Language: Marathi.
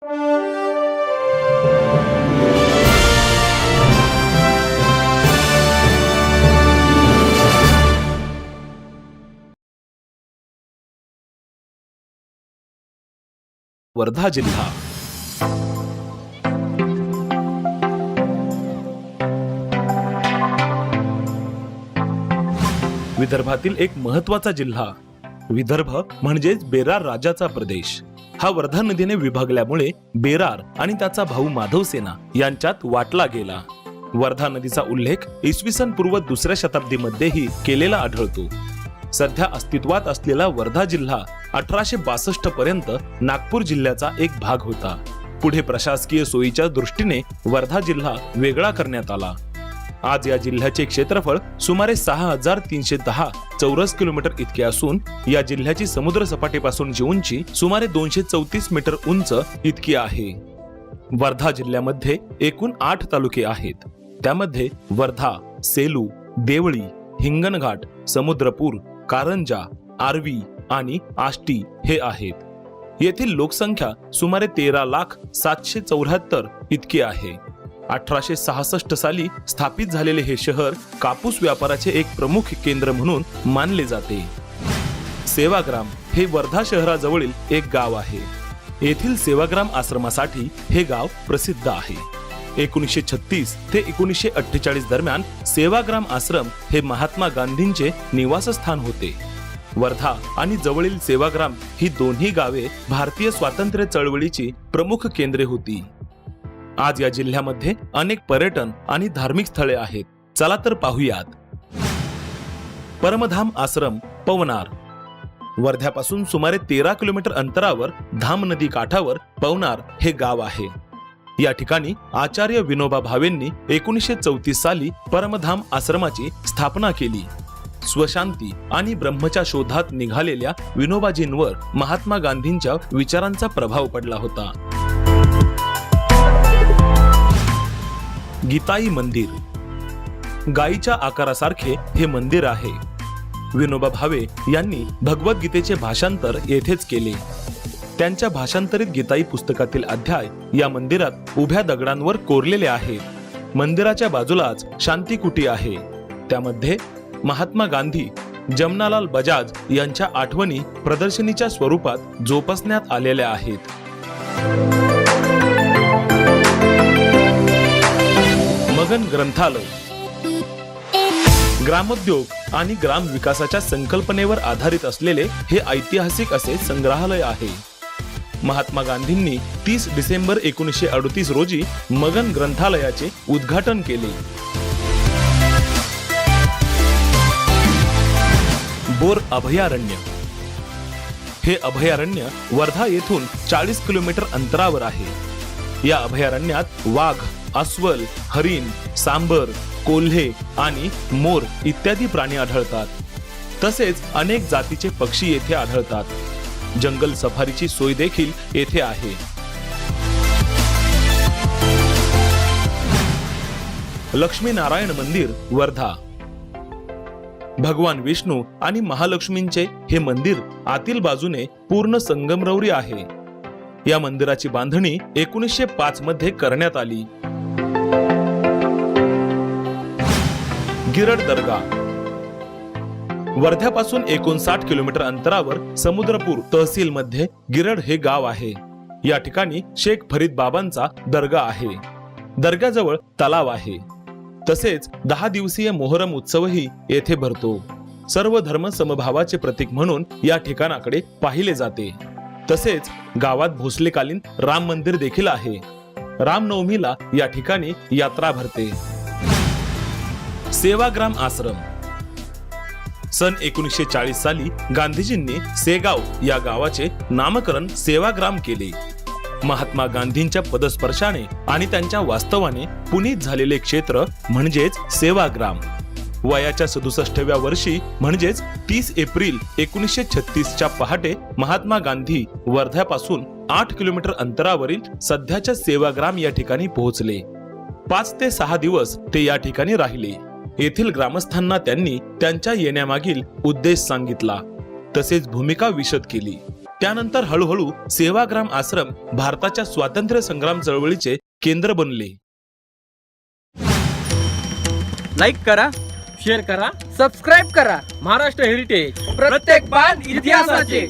वर्धा जिल्हा विदर्भातील एक महत्त्वाचा जिल्हा. विदर्भ म्हणजेच बेरार राजाचा प्रदेश. हा वर्धा नदीने विभागल्यामुळे बेरार आणि त्याचा भाऊ माधवसेना यांच्यात वाटला गेला. वर्धा नदीचा उल्लेख इसवी सन पूर्व 2ऱ्या शताब्दीमध्येही केलेला आढळतो. सध्या अस्तित्वात असलेला वर्धा जिल्हा 1862 पर्यंत नागपूर जिल्ह्याचा एक भाग होता. पुढे प्रशासकीय सोयीच्या दृष्टीने वर्धा जिल्हा वेगळा करण्यात आला. आज या जिल्ह्याचे क्षेत्रफळ सुमारे 6310 चौरस किलोमीटर इतके असून या जिल्ह्याची समुद्र सपाटीपासूनची उंची सुमारे 234 मीटर उंच इतकी आहे. वर्धा जिल्ह्यामध्ये एकूण 8 तालुके आहेत. त्यामध्ये वर्धा, सेलू, देवळी, हिंगणघाट, समुद्रपूर, कारंजा, आर्वी आणि आष्टी हे आहेत. येथील लोकसंख्या सुमारे 13,774,000 इतकी आहे. 1866 साली स्थापित झालेले हे शहर कापूस व्यापाराचे एक प्रमुख केंद्र म्हणून मानले जाते. सेवाग्राम हे वर्धा शहराजवळील एक गाव आहे. येथील सेवाग्राम आश्रमासाठी हे गाव प्रसिद्ध आहे. 1936 ते 1948 दरम्यान सेवाग्राम आश्रम हे महात्मा गांधींचे निवासस्थान होते. वर्धा आणि जवळील सेवाग्राम ही दोन्ही गावे भारतीय स्वातंत्र्य चळवळीची प्रमुख केंद्रे होती. आज या जिल्ह्यामध्ये अनेक पर्यटन आणि धार्मिक स्थळे आहेत. चला तर पाहूयात. परमधाम आश्रम, पवनार. वर्ध्यापासून सुमारे 13 किलोमीटर अंतरावर धाम नदी काठावर पवनार हे गाव आहे. या ठिकाणी आचार्य विनोबा भावेंनी 1934 साली परमधाम आश्रमाची स्थापना केली. स्वशांती आणि ब्रह्मच्या शोधात निघालेल्या विनोबाजींवर महात्मा गांधींच्या विचारांचा प्रभाव पडला होता. गीताई मंदिर. गायीच्या आकारासारखे हे मंदिर आहे. विनोबा भावे यांनी भगवद्गीतेचे भाषांतर येथेच केले. त्यांच्या भाषांतरित गीताई पुस्तकातील अध्याय या मंदिरात उभ्या दगडांवर कोरलेले आहेत. मंदिराच्या बाजूलाच शांतिकुटी आहे. त्यामध्ये महात्मा गांधी, जमनालाल बजाज यांच्या आठवणी प्रदर्शनीच्या स्वरूपात जोपासण्यात आलेल्या आहेत. मगन ग्रंथालय. ग्रामोद्योग आणि ग्राम विकासाच्या संकल्पनेवर आधारित असलेले हे ऐतिहासिक असे संग्रहालय आहे. महात्मा गांधींनी 30 डिसेंबर 1938 रोजी मगन ग्रंथालयाचे उद्घाटन केले. बोर अभयारण्य. हे अभयारण्य वर्धा येथून 40 किलोमीटर अंतरावर आहे. या अभयारण्यात वाघ, अस्वल, हरिण, सांबर, कोल्हे आणि मोर इत्यादी प्राणी आढळतात. तसेच अनेक जातीचे पक्षी येथे आढळतात. जंगल सफारीची सोय देखील येथे आहे. लक्ष्मी नारायण मंदिर, वर्धा. भगवान विष्णू आणि महालक्ष्मींचे हे मंदिर आतील बाजूने पूर्ण संगमरवरी आहे. या मंदिराची बांधणी 1905 मध्ये करण्यात आली. गिरड दर्गा. वर्ध्यापासून 59 किलोमीटर अंतरावर समुद्रपूर तहसील मध्ये गिरड हे गाव आहे. या ठिकाणी शेख फरीद बाबांचा दर्गा आहे. दर्ग्याजवळ तलाव आहे. तसेच 10 दिवसीय मोहरम उत्सवही येथे भरतो. सर्व धर्म समभावाचे प्रतीक म्हणून या ठिकाणाकडे पाहिले जाते. तसेच गावात भोसलेकालीन राम मंदिर देखील आहे. रामनवमीला या ठिकाणी यात्रा भरते. सेवाग्राम आश्रम. सन 1940 साली गांधीजींनी सेगाव या गावाचे नामकरण सेवाग्राम केले. महात्मा गांधींच्या पदस्पर्शाने आणि त्यांच्या वास्तवाने पुनीत झालेले क्षेत्र म्हणजेच सेवाग्राम. वयाच्या 67व्या वर्षी म्हणजेच 30 एप्रिल 1936च्या पहाटे महात्मा गांधी वर्ध्यापासून 8 किलोमीटर अंतरावरील सध्याच्या सेवाग्राम या ठिकाणी पोहोचले. 5 ते 6 दिवस ते या ठिकाणी राहिले. येथील ग्रामस्थांना त्यांनी त्यांच्या येण्यामागील उद्देश सांगितला. तसेच भूमिका विशद केली. त्यानंतर हळूहळू सेवाग्राम आश्रम भारताच्या स्वातंत्र्य संग्राम चळवळीचे केंद्र बनले. लाईक करा, शेअर करा, सबस्क्राईब करा. महाराष्ट्र हेरिटेज, प्रत्येक पान इतिहासाचे.